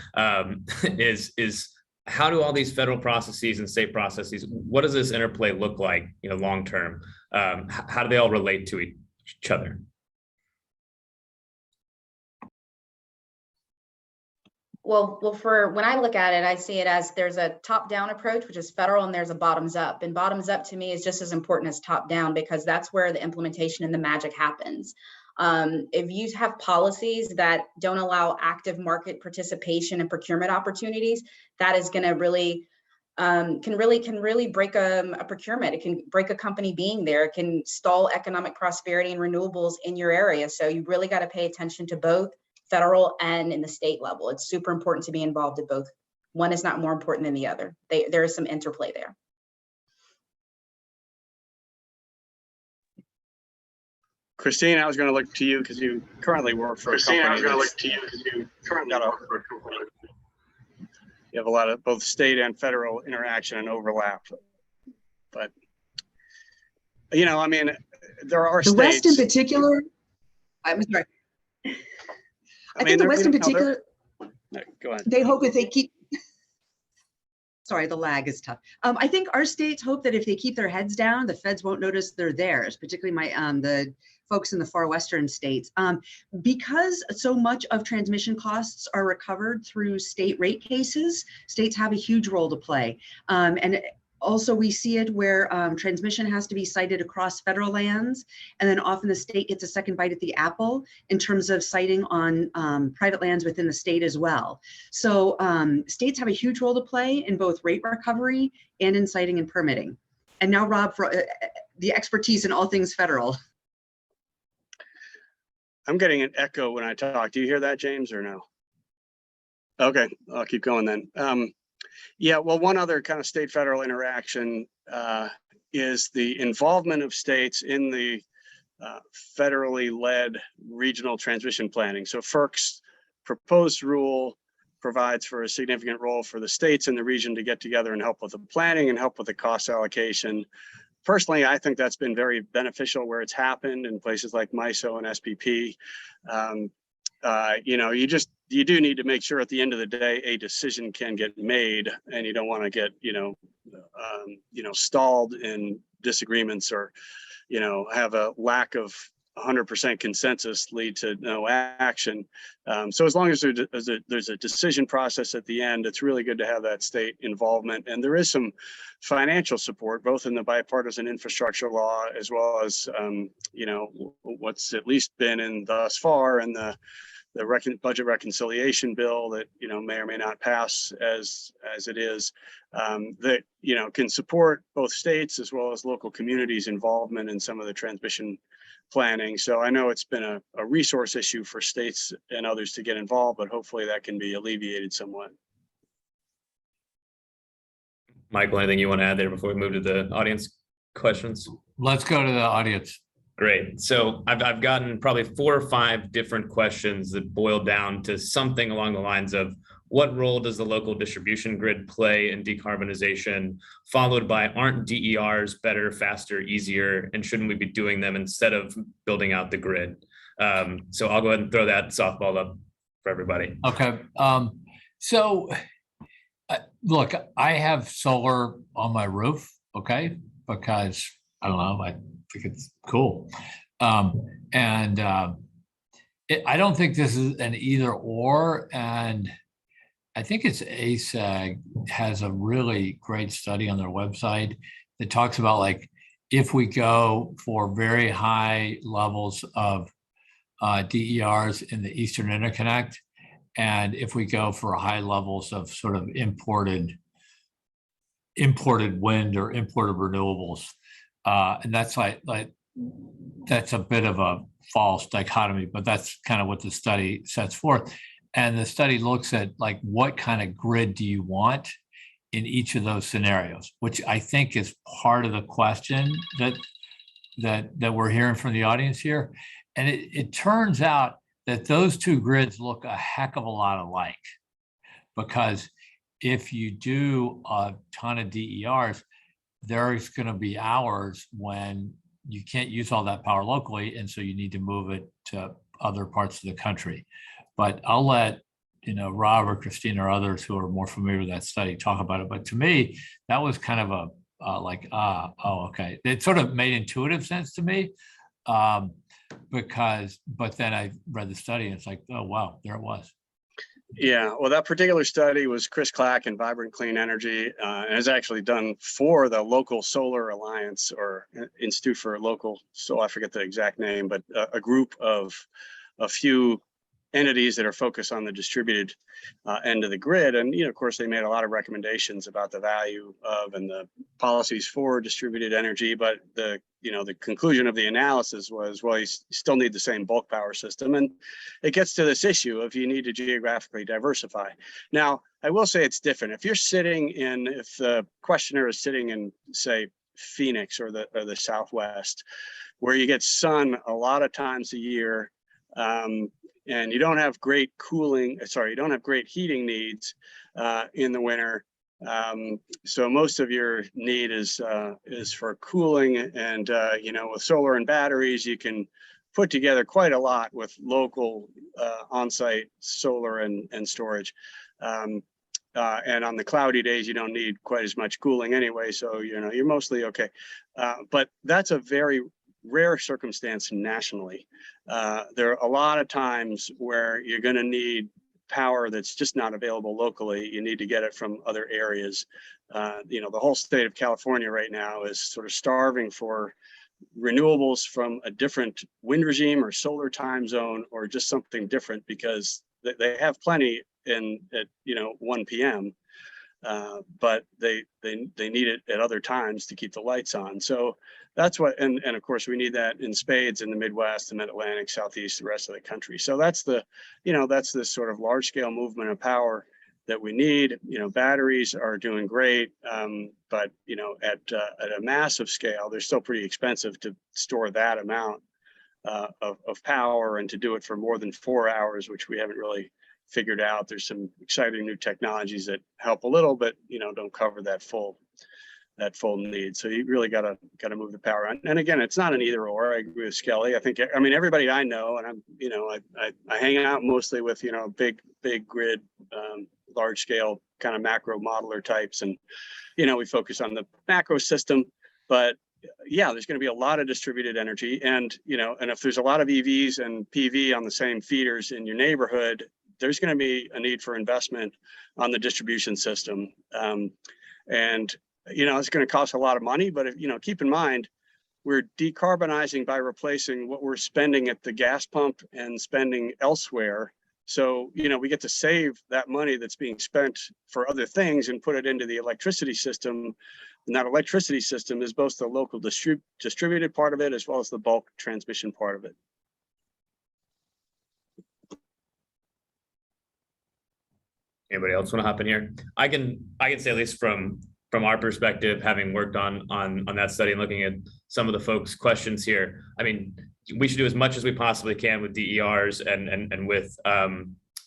Is how do all these federal processes and state processes, what does this interplay look like, long term? How do they all relate to each other? Well, for when I look at it, I see it as there's a top-down approach, which is federal, and there's a bottoms-up. And bottoms-up to me is just as important as top-down, because that's where the implementation and the magic happens. If you have policies that don't allow active market participation and procurement opportunities, that is going to really can really break a procurement. It can break a company being there. It can stall economic prosperity and renewables in your area. So you really got to pay attention to both federal and in the state level. It's super important to be involved in both. One is not more important than the other. There is some interplay there. Christine, I was going to look to you because you currently work for a company. You have a lot of both state and federal interaction and overlap. But, you know, I mean, there are The states. West in particular, I'm sorry. I think the West in particular, No, go ahead. they hope if they keep, sorry, the lag is tough. I think our states hope that if they keep their heads down, the feds won't notice they're theirs, particularly the folks in the far Western states. Because so much of transmission costs are recovered through state rate cases, states have a huge role to play. And also we see it where transmission has to be sited across federal lands, and then often the state gets a second bite at the apple in terms of siting on private lands within the state as well. So states have a huge role to play in both rate recovery and in siting and permitting. And now Rob, for the expertise in all things federal. I'm getting an echo when I talk. Do you hear that, James, or no? Okay, I'll keep going then. Yeah, well, one other kind of state-federal interaction is the involvement of states in the federally led regional transmission planning. So FERC's proposed rule provides for a significant role for the states in the region to get together and help with the planning and help with the cost allocation. Personally, I think that's been very beneficial where it's happened in places like MISO and SPP. You know, you do need to make sure at the end of the day a decision can get made, and you don't want to get stalled in disagreements, or have a lack of 100% consensus lead to no action. So as long as there's a decision process at the end, it's really good to have that state involvement. And there is some financial support, both in the bipartisan infrastructure law, as well as, what's at least been in thus far in the budget reconciliation bill that, may or may not pass as it is, that, can support both states as well as local communities' involvement in some of the transmission planning. So I know it's been a resource issue for states and others to get involved, but hopefully that can be alleviated somewhat. Michael, anything you want to add there before we move to the audience questions? Let's go to the audience. Great. So I've gotten probably 4 or 5 different questions that boil down to something along the lines of, what role does the local distribution grid play in decarbonization? Followed by, aren't DERs better, faster, easier, and shouldn't we be doing them instead of building out the grid? So I'll go ahead and throw that softball up for everybody. Okay. Look, I have solar on my roof, okay, because I don't know, I think it's cool. I don't think this is an either or, and I think it's ASAG has a really great study on their website that talks about, like, if we go for very high levels of DERs in the Eastern Interconnect, and if we go for high levels of sort of imported wind or imported renewables, and that's like that's a bit of a false dichotomy, but that's kind of what the study sets forth. And the study looks at, like, what kind of grid do you want in each of those scenarios, which I think is part of the question that we're hearing from the audience here. And it turns out that those two grids look a heck of a lot alike, because if you do a ton of DERs, there's going to be hours when you can't use all that power locally, and so you need to move it to other parts of the country. But I'll let Rob or Christina or others who are more familiar with that study talk about it. But to me, that was kind of okay. It sort of made intuitive sense to me, but then I read the study and it's like, oh wow, there it was. Yeah, well, that particular study was Chris Clack and Vibrant Clean Energy, and is actually done for the Local Solar Alliance, or Institute for Local, so I forget the exact name, but a group of a few entities that are focused on the distributed end of the grid. And, of course, they made a lot of recommendations about the value of and the policies for distributed energy. But the conclusion of the analysis was, well, you still need the same bulk power system. And it gets to this issue of you need to geographically diversify. Now, I will say it's different. If if the questioner is sitting in, say, Phoenix or the Southwest, where you get sun a lot of times a year, and you don't have great heating needs in the winter. So most of your need is for cooling, and with solar and batteries, you can put together quite a lot with local on-site solar and storage. And on the cloudy days, you don't need quite as much cooling anyway, so you're mostly okay. But that's a very rare circumstance nationally. There are a lot of times where you're going to need power that's just not available locally. You need to get it from other areas. The whole state of California right now is sort of starving for renewables from a different wind regime or solar time zone, or just something different, because they have plenty at 1 p.m. But they need it at other times to keep the lights on. So that's what, and of course we need that in spades in the Midwest, the Mid-Atlantic, Southeast, the rest of the country. So that's that's this sort of large scale movement of power that we need. Batteries are doing great, but at a massive scale, they're still pretty expensive to store that amount of power, and to do it for more than 4 hours, which we haven't really figured out. There's some exciting new technologies that help a little, but don't cover that full need. So you really gotta move the power on. And again, it's not an either or. I agree with Skelly. I mean everybody I know, and I hang out mostly with big grid, large scale kind of macro modeler types, and we focus on the macro system. But yeah, there's going to be a lot of distributed energy, and and if there's a lot of EVs and PV on the same feeders in your neighborhood, there's going to be a need for investment on the distribution system. And it's going to cost a lot of money, but keep in mind, we're decarbonizing by replacing what we're spending at the gas pump and spending elsewhere. So, we get to save that money that's being spent for other things and put it into the electricity system. And that electricity system is both the local distributed part of it, as well as the bulk transmission part of it. Anybody else want to hop in here? I can say, at least from our perspective, having worked on that study and looking at some of the folks' questions here, I mean, we should do as much as we possibly can with DERs and with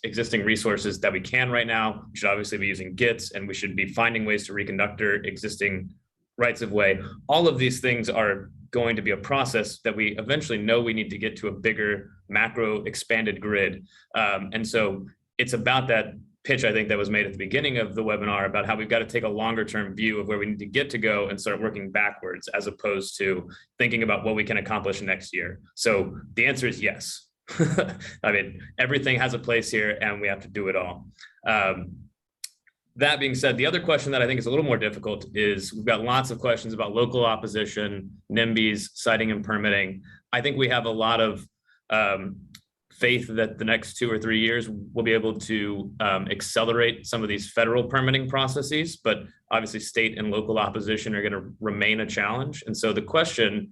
existing resources that we can right now. We should obviously be using GITs, and we should be finding ways to reconductor existing rights of way. All of these things are going to be a process that we eventually know we need to get to a bigger macro expanded grid. And so it's about that pitch, I think, that was made at the beginning of the webinar about how we've got to take a longer term view of where we need to get to go and start working backwards, as opposed to thinking about what we can accomplish next year. So the answer is yes. I mean, everything has a place here, and we have to do it all. That being said, the other question that I think is a little more difficult is we've got lots of questions about local opposition, NIMBYs, siting and permitting. I think we have a lot of faith that the next 2 or 3 years we'll be able to accelerate some of these federal permitting processes, but obviously state and local opposition are going to remain a challenge. And so the question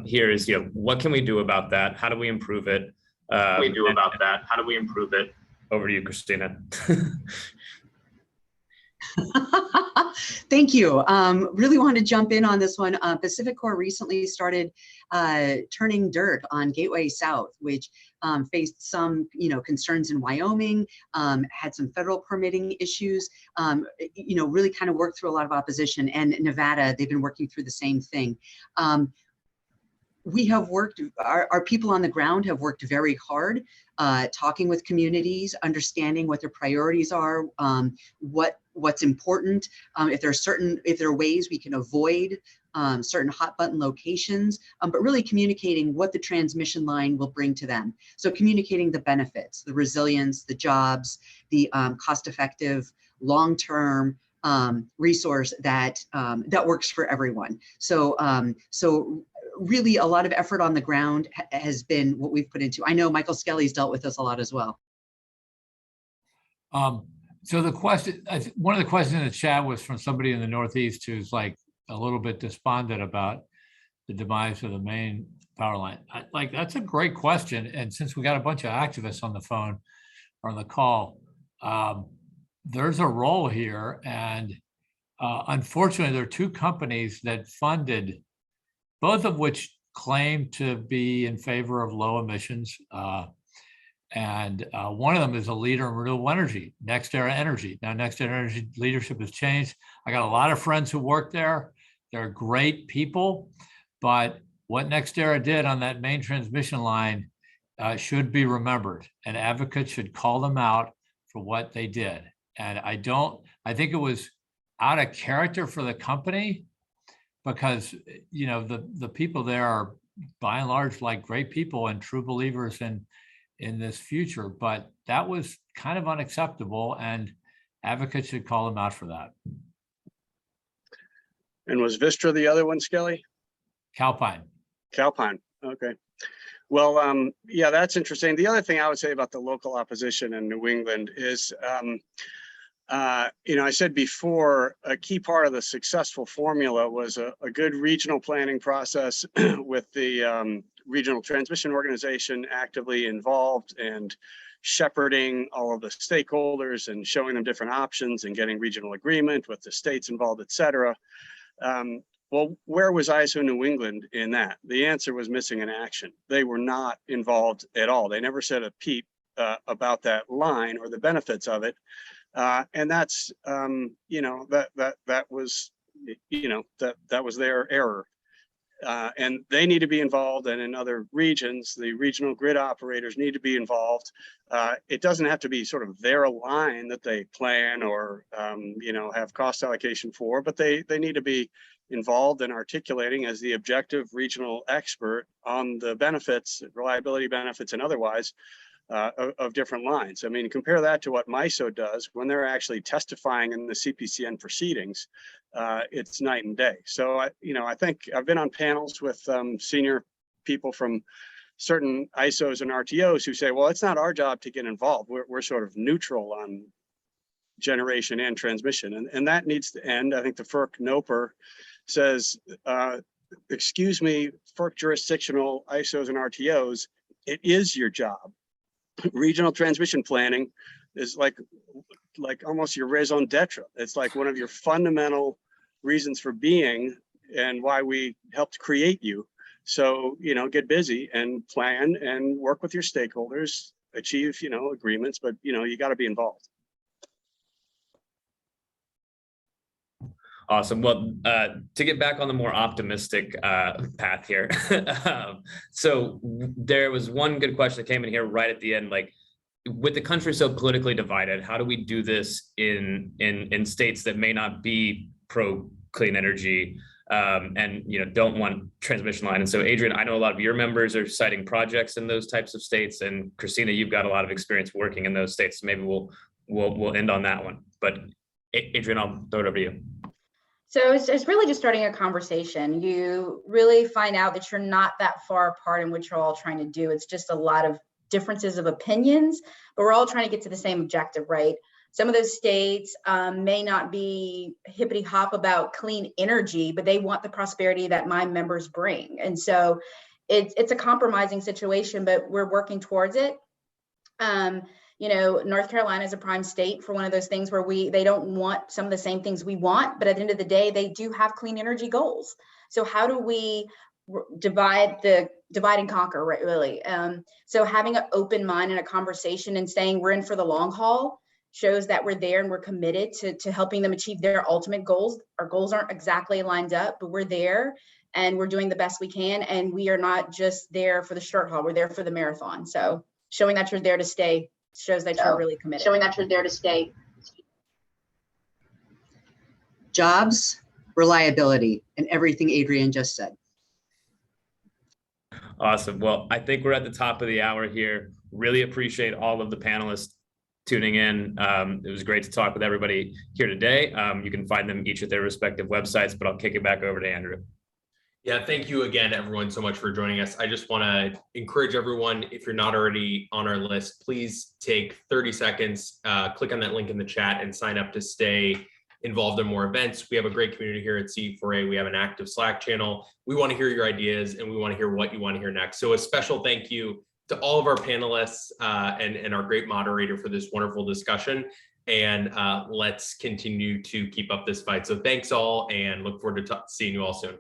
here is, what can we do about that? How do we improve it? How do we improve it? Over to you, Christina. Thank you. Really want to jump in on this one. Pacific Corp recently started turning dirt on Gateway South, which faced some, concerns in Wyoming, had some federal permitting issues, really kind of worked through a lot of opposition. And Nevada, they've been working through the same thing. We have worked, our people on the ground have worked very hard, talking with communities, understanding what their priorities are, what's important, if there are ways we can avoid certain hot button locations, but really communicating what the transmission line will bring to them. So communicating the benefits, the resilience, the jobs, the cost-effective, long-term resource that that works for everyone. So so really a lot of effort on the ground has been what we've put into. I know Michael Skelly's dealt with this a lot as well. So the question, one of the questions in the chat was from somebody in the Northeast who's like a little bit despondent about the demise of the main power line. Like, that's a great question. And since we got a bunch of activists on the phone or on the call, there's a role here. And unfortunately, there are two companies that funded, both of which claim to be in favor of low emissions. And one of them is a leader in renewable energy, NextEra Energy. Now, NextEra Energy leadership has changed. I got a lot of friends who work there. They're great people, but what NextEra did on that main transmission line should be remembered, and advocates should call them out for what they did. And I think it was out of character for the company, because, you know, the people there are by and large like great people and true believers in this future, but that was kind of unacceptable, and advocates should call them out for that. And was Vistra the other one, Skelly? Calpine. Calpine, okay. Well, yeah, that's interesting. The other thing I would say about the local opposition in New England is, you know, I said before, a key part of the successful formula was a good regional planning process with the regional transmission organization actively involved and shepherding all of the stakeholders and showing them different options and getting regional agreement with the states involved, et cetera. Well, where was ISO New England in that? The answer was missing in action. They were not involved at all. They never said a peep about that line or the benefits of it. And that's, you know, that was, you know, that was their error. And they need to be involved, and in other regions, the regional grid operators need to be involved. It doesn't have to be sort of their line that they plan or, you know, have cost allocation for, but they need to be involved in articulating as the objective regional expert on the benefits, reliability benefits and otherwise, of different lines. I mean, compare that to what MISO does when they're actually testifying in the CPCN proceedings. It's night and day. So, you know, I think I've been on panels with senior people from certain ISOs and RTOs who say, well, it's not our job to get involved. We're sort of neutral on generation and transmission. And that needs to end. I think the FERC NOPR says, excuse me, FERC jurisdictional ISOs and RTOs, it is your job. Regional transmission planning is like almost your raison d'etre. It's like one of your fundamental reasons for being and why we helped create you. So, you know, get busy and plan and work with your stakeholders, achieve, you know, agreements, but, you know, you got to be involved. Awesome. Well, to get back on the more optimistic path here. So there was one good question that came in here right at the end, like, with the country so politically divided, how do we do this in states that may not be pro clean energy and, you know, don't want transmission line? And so, Adrienne, I know a lot of your members are citing projects in those types of states, and Christina, you've got a lot of experience working in those states. So maybe we'll end on that one. But Adrienne, I'll throw it over to you. So it's really just starting a conversation. You really find out that you're not that far apart in what you're all trying to do. It's just a lot of differences of opinions, but we're all trying to get to the same objective, right? Some of those states may not be hippity hop about clean energy, but they want the prosperity that my members bring. And so it's a compromising situation, but we're working towards it. You know, North Carolina is a prime state for one of those things where they don't want some of the same things we want, but at the end of the day, they do have clean energy goals. So how do we divide and conquer, right? Really. So having an open mind and a conversation and saying we're in for the long haul shows that we're there and we're committed to helping them achieve their ultimate goals. Our goals aren't exactly lined up, but we're there and we're doing the best we can. And we are not just there for the short haul, we're there for the marathon. So showing that you're there to stay shows that you're really committed. Showing that you're there to stay. Jobs, reliability, and everything Adrienne just said. Awesome. Well, I think we're at the top of the hour here. Really appreciate all of the panelists tuning in. It was great to talk with everybody here today. You can find them each at their respective websites, but I'll kick it back over to Andrew. Yeah, thank you again, everyone, so much for joining us. I just want to encourage everyone, if you're not already on our list, please take 30 seconds, click on that link in the chat and sign up to stay involved in more events. We have a great community here at CE4A. We have an active Slack channel. We want to hear your ideas and we want to hear what you want to hear next. So a special thank you to all of our panelists and our great moderator for this wonderful discussion. And let's continue to keep up this fight. So thanks all and look forward to seeing you all soon.